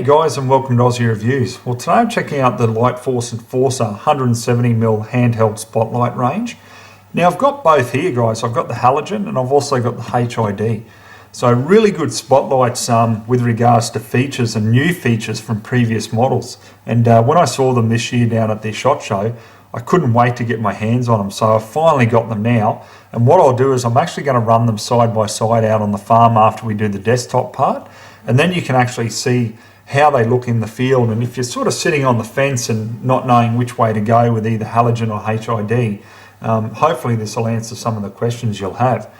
Hey guys, and welcome to Ozzie Reviews. Well, today I'm checking out the Lightforce Enforcer 170mm handheld spotlight range. Now I've got both here guys. I've got the Halogen and I've also got the HID. So really good spotlights with regards to features and new features from previous models. And when I saw them this year down at the SHOT Show, I couldn't wait to get my hands on them. So I've finally got them now. And what I'll do is I'm actually going to run them side by side out on the farm after we do the desktop part. And then you can actually see how they look in the field. And if you're sort of sitting on the fence and not knowing which way to go with either Halogen or HID, hopefully this will answer some of the questions you'll have.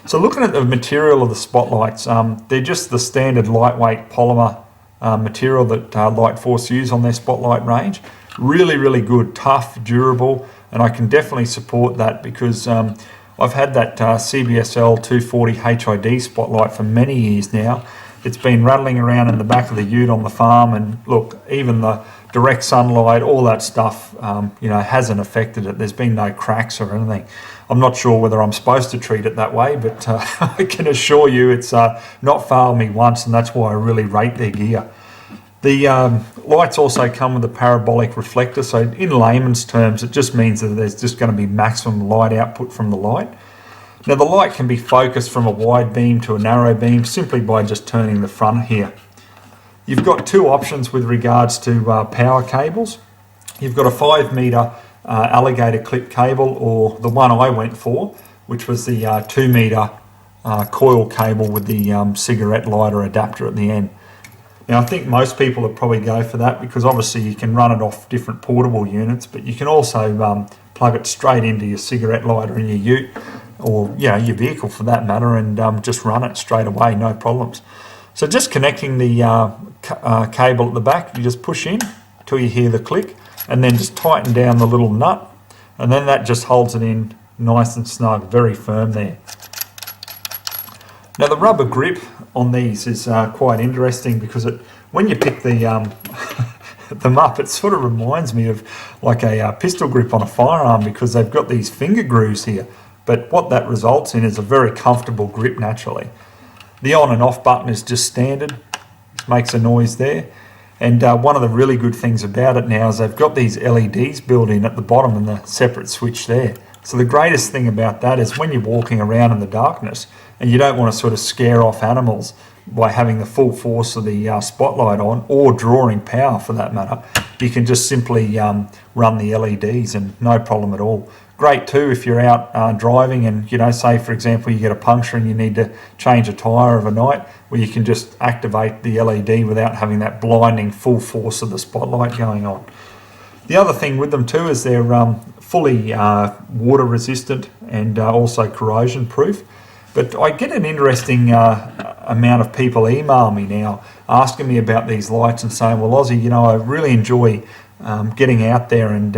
So looking at the material of the spotlights, they're just the standard lightweight polymer material that Lightforce use on their spotlight range. Really good, tough, durable, and I can definitely support that because I've had that CBSL 240 HID spotlight for many years now. It's been rattling around in the back of the ute on the farm, and look, even the direct sunlight, all that stuff, hasn't affected it. There's been no cracks or anything. I'm not sure whether I'm supposed to treat it that way, but I can assure you it's not failed me once, and that's why I really rate their gear. The lights also come with a Parabolic Reflector, so in layman's terms it just means that there's just going to be maximum light output from the light. Now the light can be focused from a wide beam to a narrow beam simply by just turning the front here. You've got two options with regards to power cables. You've got a 5-metre alligator clip cable, or the one I went for, which was the 2-metre coil cable with the cigarette lighter adapter at the end. Now I think most people would probably go for that because obviously you can run it off different portable units, but you can also plug it straight into your cigarette lighter in your ute, or your vehicle for that matter, and just run it straight away, no problems. So just connecting the cable at the back, you just push in till you hear the click, and then just tighten down the little nut, and then that just holds it in nice and snug, very firm there. Now the rubber grip on these is quite interesting because when you pick them up, it sort of reminds me of like a pistol grip on a firearm because they've got these finger grooves here. But what that results in is a very comfortable grip naturally. The on and off button is just standard, makes a noise there. And one of the really good things about it now is they've got these LEDs built in at the bottom and the separate switch there. So the greatest thing about that is when you're walking around in the darkness and you don't want to sort of scare off animals by having the full force of the spotlight on, or drawing power for that matter, you can just simply run the LEDs and no problem at all. Great too if you're out driving and say for example you get a puncture and you need to change a tyre overnight, where you can just activate the LED without having that blinding full force of the spotlight going on. The other thing with them too is they're fully water resistant and also corrosion proof. But I get an interesting amount of people email me now asking me about these lights and saying, well Ozzie, I really enjoy getting out there and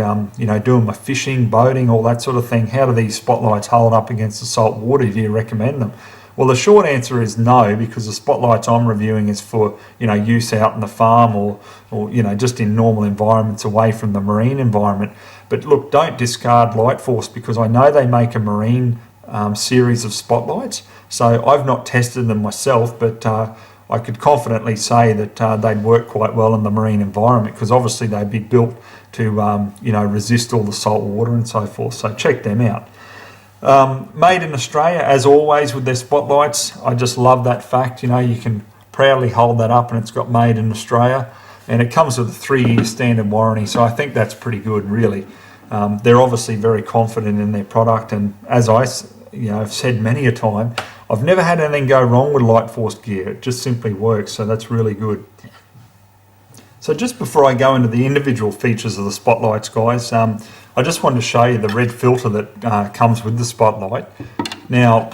doing my fishing, boating, all that sort of thing. How do these spotlights hold up against the salt water? Do you recommend them? Well, the short answer is no, because the spotlights I'm reviewing is for use out in the farm or just in normal environments away from the marine environment. But look, don't discard Lightforce because I know they make a marine series of spotlights. So I've not tested them myself, but I could confidently say that they'd work quite well in the marine environment because obviously they'd be built to resist all the salt water and so forth. So check them out. Made in Australia, as always with their spotlights. I just love that fact. You can proudly hold that up and it's got made in Australia, and it comes with a 3-year standard warranty. So I think that's pretty good, really. They're obviously very confident in their product, and as I've said many a time, I've never had anything go wrong with Lightforce gear. It just simply works, so that's really good. So just before I go into the individual features of the spotlights, guys, I just wanted to show you the red filter that comes with the spotlight. Now,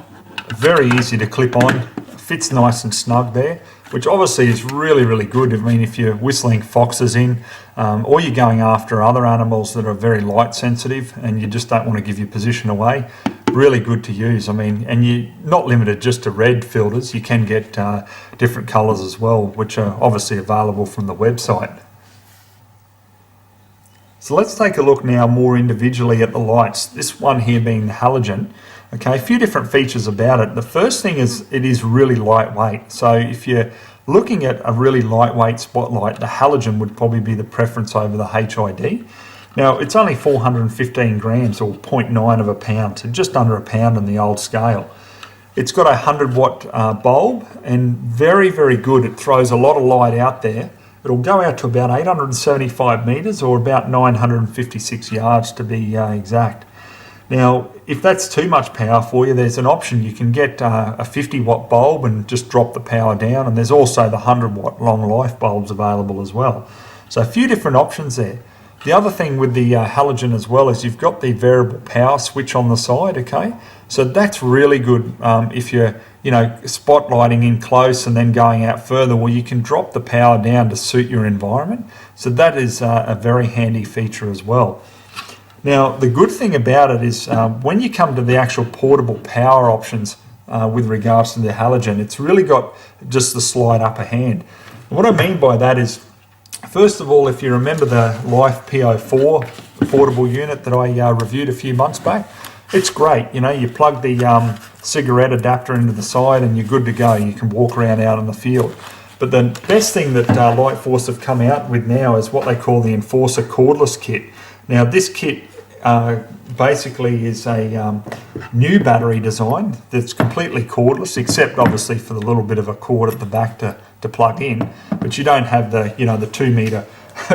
very easy to clip on, fits nice and snug there, which obviously is really good. I mean, if you're whistling foxes in, or you're going after other animals that are very light sensitive and you just don't want to give your position away, really good to use. I mean, and you're not limited just to red filters. You can get different colours as well, which are obviously available from the website. So let's take a look now more individually at the lights. This one here being the Halogen. Okay, a few different features about it. The first thing is it is really lightweight. So if you're looking at a really lightweight spotlight, the halogen would probably be the preference over the HID. Now, it's only 415 grams, or 0.9 of a pound, so just under a pound on the old scale. It's got a 100 watt bulb, and very, very good. It throws a lot of light out there. It'll go out to about 875 metres, or about 956 yards to be exact. Now, if that's too much power for you, there's an option. You can get a 50 watt bulb and just drop the power down, and there's also the 100 watt long life bulbs available as well. So a few different options there. The other thing with the halogen as well is you've got the variable power switch on the side, okay? So that's really good if you're, spotlighting in close and then going out further. Well, you can drop the power down to suit your environment. So that is a very handy feature as well. Now, the good thing about it is when you come to the actual portable power options with regards to the halogen, it's really got just the slight upper hand. And what I mean by that is, first of all, if you remember the Life PO4 portable unit that I reviewed a few months back, it's great. You plug the cigarette adapter into the side and you're good to go. You can walk around out in the field. But the best thing that Lightforce have come out with now is what they call the Enforcer Cordless Kit. Now, this kit basically is a new battery design that's completely cordless, except obviously for the little bit of a cord at the back to plug in. But you don't have the the 2 metre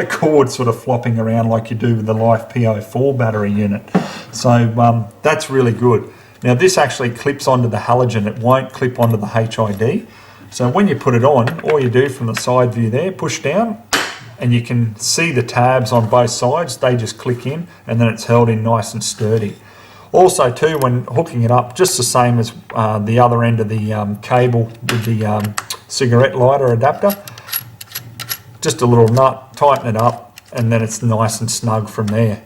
cord sort of flopping around like you do with the Life PO4 battery unit. So that's really good. Now, this actually clips onto the halogen. It won't clip onto the HID. So when you put it on, all you do from the side view there, push down, and you can see the tabs on both sides. They just click in, and then it's held in nice and sturdy. Also too, when hooking it up, just the same as the other end of the cable with the cigarette lighter adapter, just a little nut, tighten it up, and then it's nice and snug from there.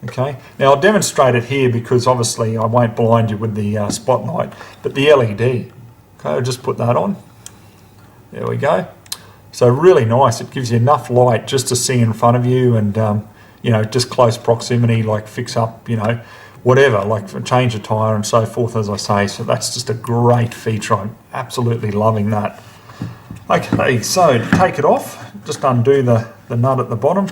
Okay, now I'll demonstrate it here because obviously I won't blind you with the spotlight, but the LED. Okay, I'll just put that on. There we go. So really nice. It gives you enough light just to see in front of you, and just close proximity, like fix up, whatever, like change a tyre and so forth, as I say. So that's just a great feature. I'm absolutely loving that. Okay, so to take it off, just undo the nut at the bottom,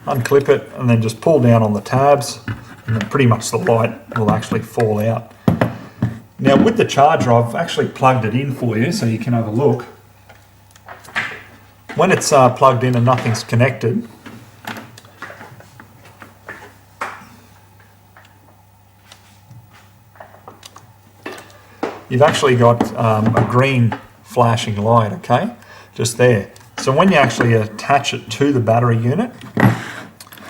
unclip it, and then just pull down on the tabs, and then pretty much the light will actually fall out. Now, with the charger, I've actually plugged it in for you so you can have a look. When it's plugged in and nothing's connected, you've actually got a green flashing light, okay, just there. So when you actually attach it to the battery unit,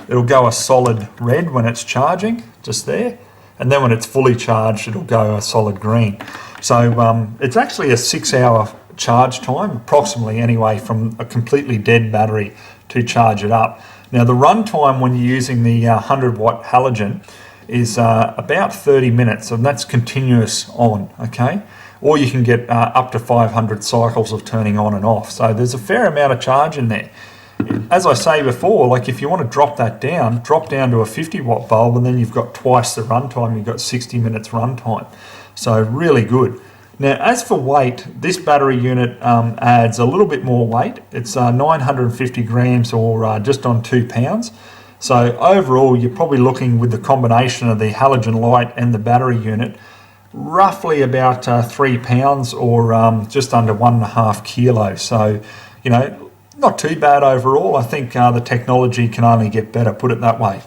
it'll go a solid red when it's charging, just there, and then when it's fully charged, it'll go a solid green. So it's actually a 6-hour charge time, approximately anyway, from a completely dead battery to charge it up. Now, the run time when you're using the 100 watt halogen is about 30 minutes, and that's continuous on, okay? Or you can get up to 500 cycles of turning on and off. So there's a fair amount of charge in there. As I say before, like if you want to drop that down, drop down to a 50 watt bulb, and then you've got twice the run time. You've got 60 minutes run time. So really good. Now, as for weight, this battery unit adds a little bit more weight. It's 950 grams, or just on 2 pounds. So overall, you're probably looking, with the combination of the halogen light and the battery unit, roughly about 3 pounds, or just under 1.5 kilos. So, not too bad overall. I think the technology can only get better, put it that way.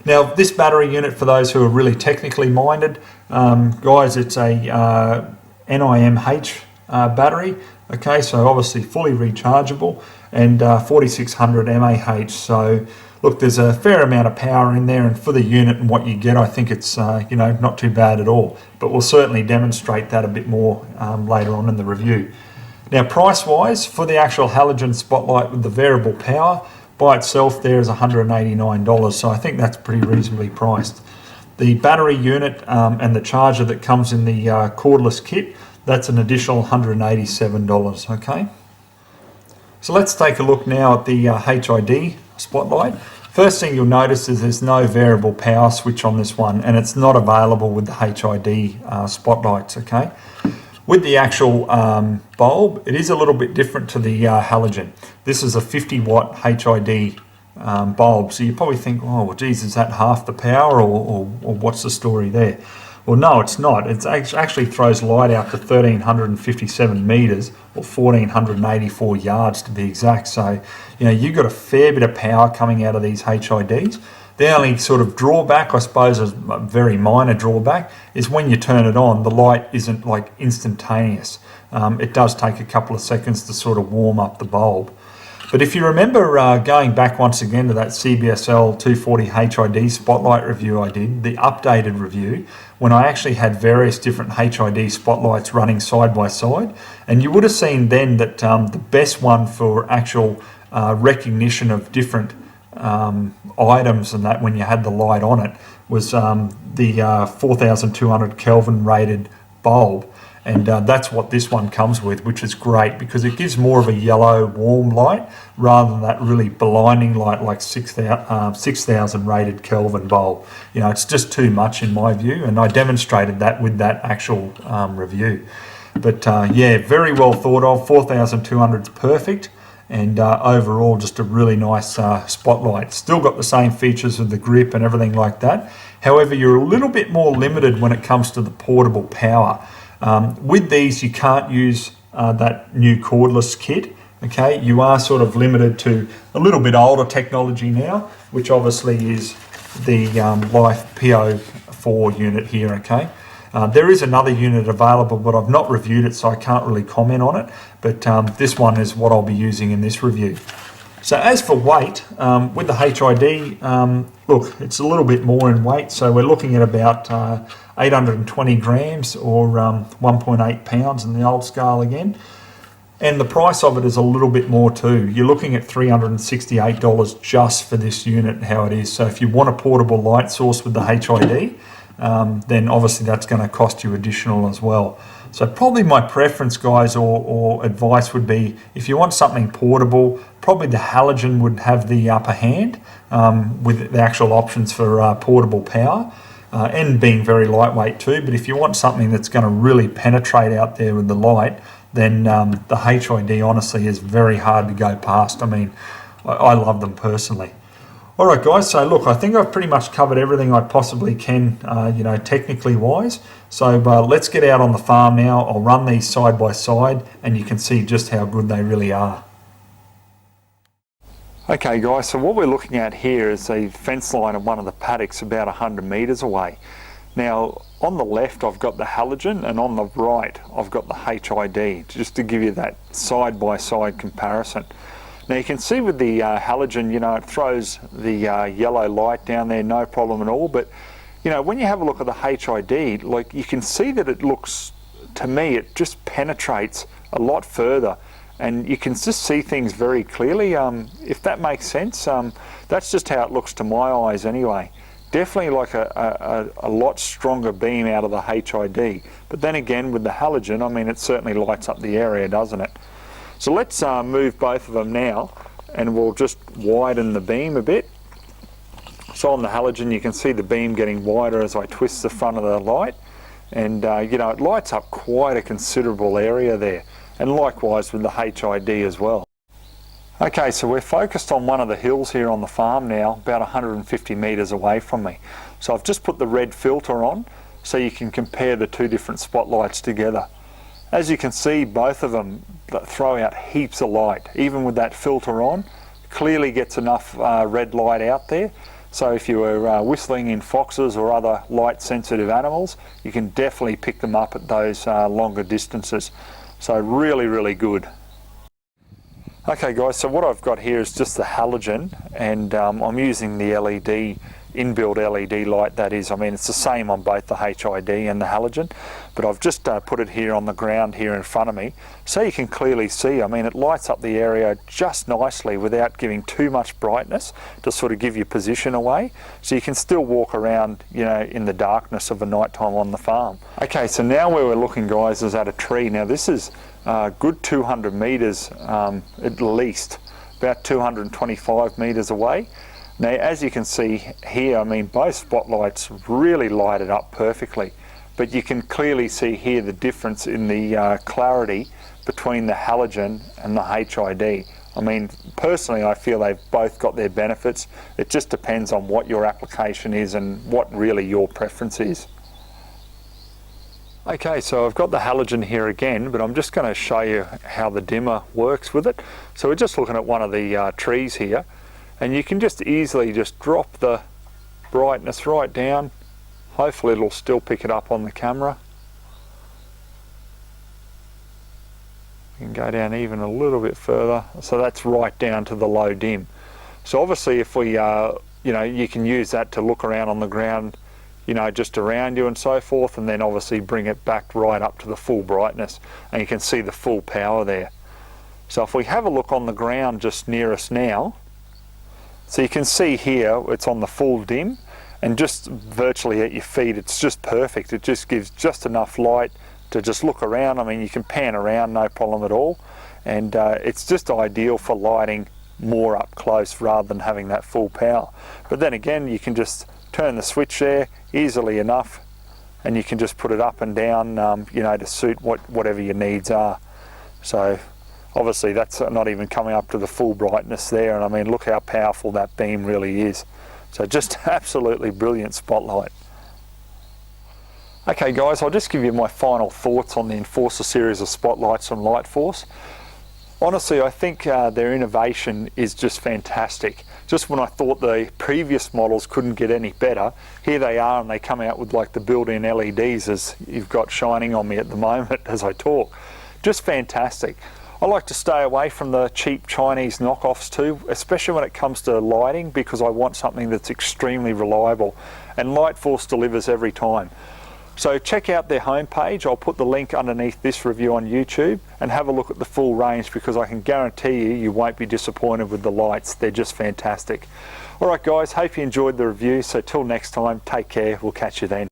Now, this battery unit, for those who are really technically minded, guys, it's a NIMH battery. Okay, so obviously fully rechargeable, and 4600 mAh. So look, there's a fair amount of power in there, and for the unit and what you get, I think it's not too bad at all. But we'll certainly demonstrate that a bit more later on in the review. Now, price-wise, for the actual halogen spotlight with the variable power, by itself there is $189, so I think that's pretty reasonably priced. The battery unit and the charger that comes in the cordless kit, that's an additional $187, okay? So let's take a look now at the HID spotlight. First thing you'll notice is there's no variable power switch on this one, and it's not available with the HID spotlights, okay? With the actual bulb, it is a little bit different to the halogen. This is a 50 watt HID bulb, so you probably think, oh well, geez, is that half the power, or what's the story there? Well, no, it's not. It actually throws light out to 1,357 meters, or 1,484 yards to be exact. So, you know, you've got a fair bit of power coming out of these HIDs. The only sort of drawback, I suppose, is a very minor drawback, is when you turn it on, the light isn't like instantaneous. It does take a couple of seconds to sort of warm up the bulb. But if you remember going back once again to that CBSL 240 HID spotlight review I did, the updated review, when I actually had various different HID spotlights running side by side, and you would have seen then that the best one for actual recognition of different items and that when you had the light on it was the 4200 Kelvin rated bulb. And that's what this one comes with, which is great because it gives more of a yellow warm light rather than that really blinding light like 6,000 rated Kelvin bulb. You know, it's just too much in my view, and I demonstrated that with that actual review. But yeah, very well thought of. 4200 is perfect, and overall just a really nice spotlight. Still got the same features of the grip and everything like that. However, you're a little bit more limited when it comes to the portable power. With these, you can't use that new cordless kit. Okay, you are sort of limited to a little bit older technology now, which obviously is the Life PO4 unit here. Okay, there is another unit available, but I've not reviewed it, so I can't really comment on it. But this one is what I'll be using in this review. So as for weight, with the HID, look, it's a little bit more in weight. So we're looking at about 820 grams or 1.8 pounds in the old scale again. And the price of it is a little bit more too. You're looking at $368 just for this unit, how it is. So if you want a portable light source with the HID, then obviously that's going to cost you additional as well. So probably my preference, guys, or advice would be, if you want something portable, probably the halogen would have the upper hand with the actual options for portable power and being very lightweight too. But if you want something that's going to really penetrate out there with the light, then the HID honestly is very hard to go past. I mean, I love them personally. All right, guys, so look, I think I've pretty much covered everything I possibly can, you know, technically wise. So let's get out on the farm now. I'll run these side by side and you can see just how good they really are. Okay, guys, so what we're looking at here is a fence line of one of the paddocks about 100 meters away. Now, on the left, I've got the halogen, and on the right, I've got the HID, just to give you that side by side comparison. Now you can see with the halogen, you know, it throws the yellow light down there, no problem at all. But, you know, when you have a look at the HID, like you can see that it looks, to me, it just penetrates a lot further. And you can just see things very clearly, if that makes sense. That's just how it looks to my eyes anyway. Definitely like a lot stronger beam out of the HID. But then again, with the halogen, I mean, it certainly lights up the area, doesn't it? So let's move both of them now, and we'll just widen the beam a bit. So on the halogen, you can see the beam getting wider as I twist the front of the light. And, you know, it lights up quite a considerable area there. And likewise with the HID as well. Okay, so we're focused on one of the hills here on the farm now, about 150 meters away from me. So I've just put the red filter on so you can compare the two different spotlights together. As you can see, both of them throw out heaps of light. Even with that filter on, clearly gets enough red light out there. So if you were whistling in foxes or other light sensitive animals, you can definitely pick them up at those longer distances. So really, really good. Okay guys, so what I've got here is just the halogen, and I'm using the LED, inbuilt LED light that is. I mean, it's the same on both the HID and the halogen, but I've just put it here on the ground here in front of me so you can clearly see. I mean, it lights up the area just nicely without giving too much brightness to sort of give your position away, so you can still walk around, you know, in the darkness of a night time on the farm. Okay, so now where we're looking, guys, is at a tree. Now this is good 200 meters at least, about 225 meters away. Now as you can see here, I mean, both spotlights really light it up perfectly. but you can clearly see here the difference in the clarity between the halogen and the HID. I mean, personally, I feel they've both got their benefits. It just depends on what your application is and what really your preference is. Okay, so I've got the halogen here again, but I'm just going to show you how the dimmer works with it. So we're just looking at one of the trees here, and you can just easily just drop the brightness right down. Hopefully it'll still pick it up on the camera. You can go down even a little bit further. So that's right down to the low dim. So obviously if we, you can use that to look around on the ground, just around you and so forth, and then obviously bring it back right up to the full brightness, and you can see the full power there. So if we have a look on the ground just near us now, so you can see here it's on the full dim, and just virtually at your feet it's just perfect. It just gives just enough light to just look around. I mean, you can pan around no problem at all, and it's just ideal for lighting more up close rather than having that full power. But then again, you can just turn the switch there easily enough, and you can just put it up and down, to suit whatever your needs are. So obviously that's not even coming up to the full brightness there, and I mean, look how powerful that beam really is. So just absolutely brilliant spotlight. Okay guys, I'll just give you my final thoughts on the Enforcer series of spotlights from Lightforce. Honestly, I think their innovation is just fantastic. Just when I thought the previous models couldn't get any better, here they are, and they come out with like the built-in LEDs as you've got shining on me at the moment as I talk. Just fantastic. I like to stay away from the cheap Chinese knockoffs too, especially when it comes to lighting, because I want something that's extremely reliable, and Lightforce delivers every time. So check out their homepage. I'll put the link underneath this review on YouTube, and have a look at the full range, because I can guarantee you won't be disappointed with the lights. They're just fantastic. Alright guys, hope you enjoyed the review. So till next time, take care. We'll catch you then.